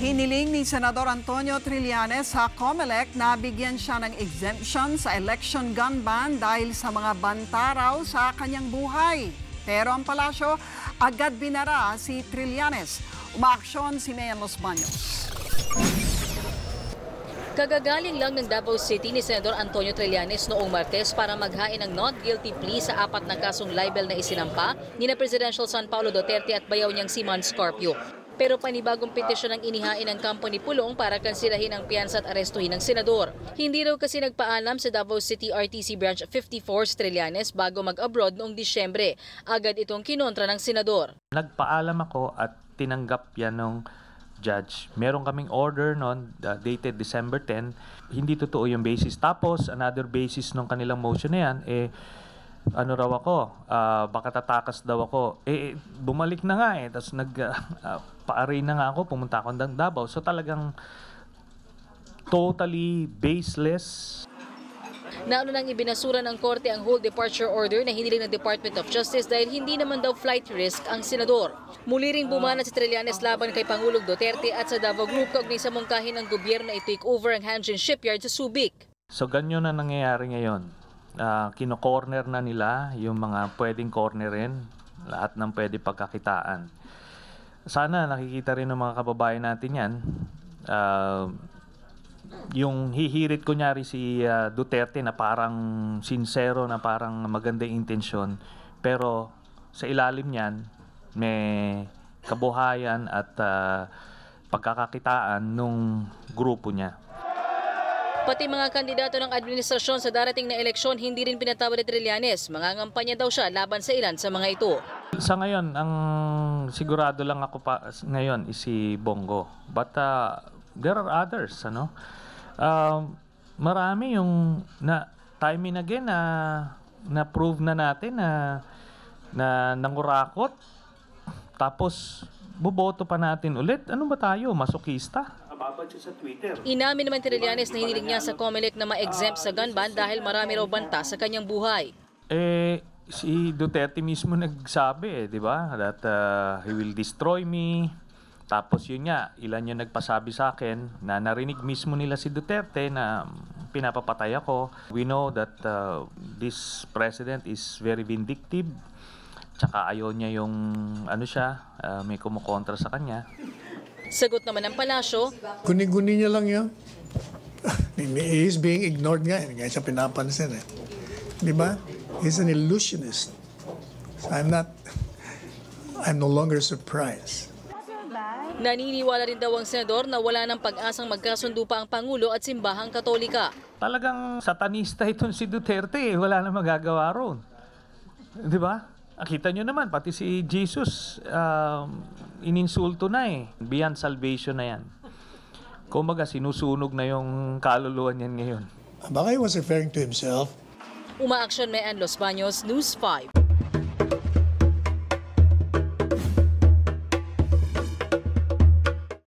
Hiniling ni Senador Antonio Trillanes sa COMELEC na bigyan siya ng exemption sa election gun ban dahil sa mga banta raw sa kanyang buhay. Pero ang palasyo, agad binara si Trillanes. Umaaksyon si Mayan Los Baños. Kagagaling lang ng Davao City ni Senador Antonio Trillanes noong Martes para maghain ng not guilty plea sa 4 na kasong libel na isinampa ni na Presidential son Paulo Duterte at bayaw niyang si Man Scorpio. Pero panibagong petisyon ang inihain ng kampo ni Pulong para kanselahin ang piyansa at arestuhin ng senador. Hindi raw kasi nagpaalam sa Davao City RTC Branch 54 si Trillanes bago mag-abroad noong Disyembre. Agad itong kinontra ng senador. Nagpaalam ako at tinanggap yan ng judge. Meron kaming order noon dated December 10. Hindi totoo yung basis. Tapos another basis ng kanilang motion na yan, ano raw ako, baka tatakas daw ako. Bumalik na nga tapos pa-array na nga ako, pumunta ako ng Davao. So talagang totally baseless. Nauna nang ibinasura ng korte ang whole departure order na hiniling ng Department of Justice dahil hindi naman daw flight risk ang senador. Muli ring bumana si Trillanes laban kay Pangulong Duterte at sa Davao Group kaugnay sa mungkahin ng gobyerno na i-take over ang Hanjin Shipyard sa Subic. So ganyan na nangyayari ngayon. Kino-corner na nila yung mga pwedeng cornerin, lahat ng pwede pagkakitaan. Sana nakikita rin ng mga kababayan natin yan. Yung hihirit kunyari si Duterte na parang sincero, na parang magandang intensyon, pero sa ilalim niyan may kabuhayan at pagkakakitaan nung grupo niya. Pati mga kandidato ng administrasyon sa darating na eleksyon hindi rin pinatawad ni Trillanes. Mangangampanya daw siya laban sa ilan sa mga ito. Sa ngayon, ang sigurado lang ako pa ngayon is si Bongo. But there are others, ano? Marami yung time and again na prove na natin na nangurakot. Tapos boboto pa natin ulit. Ano ba tayo? Masokista? Sa Twitter. Inamin naman Trillanes na hiniling niya sa COMELEC na ma-exempt sa gun ban dahil marami raw banta sa kanyang buhay. Si Duterte mismo nagsabi, di ba? That he will destroy me. Tapos yun nga, ilan yung nagpasabi sa akin na narinig mismo nila si Duterte na pinapapatay ako. We know that this president is very vindictive. Tsaka ayaw niya yung may kumukontra sa kanya. Sagot naman ng palasyo, guni-guni niya lang yan. He is being ignored nga. Hindi siya pinapansin. Di ba? He's an illusionist. So I'm no longer surprised. Naniniwala rin daw ang senador na wala ng pag-asang magkasundo pa ang Pangulo at Simbahang Katolika. Talagang satanista itong si Duterte. Wala na magagawa roon. Di ba? Kita nyo naman, pati si Jesus, ininsulto na Beyond salvation na yan. Kumbaga, sinusunog na yung kaluluwa niyan ngayon. Baka he was referring to himself. Umaaksyon Mayan Los Baños, News 5.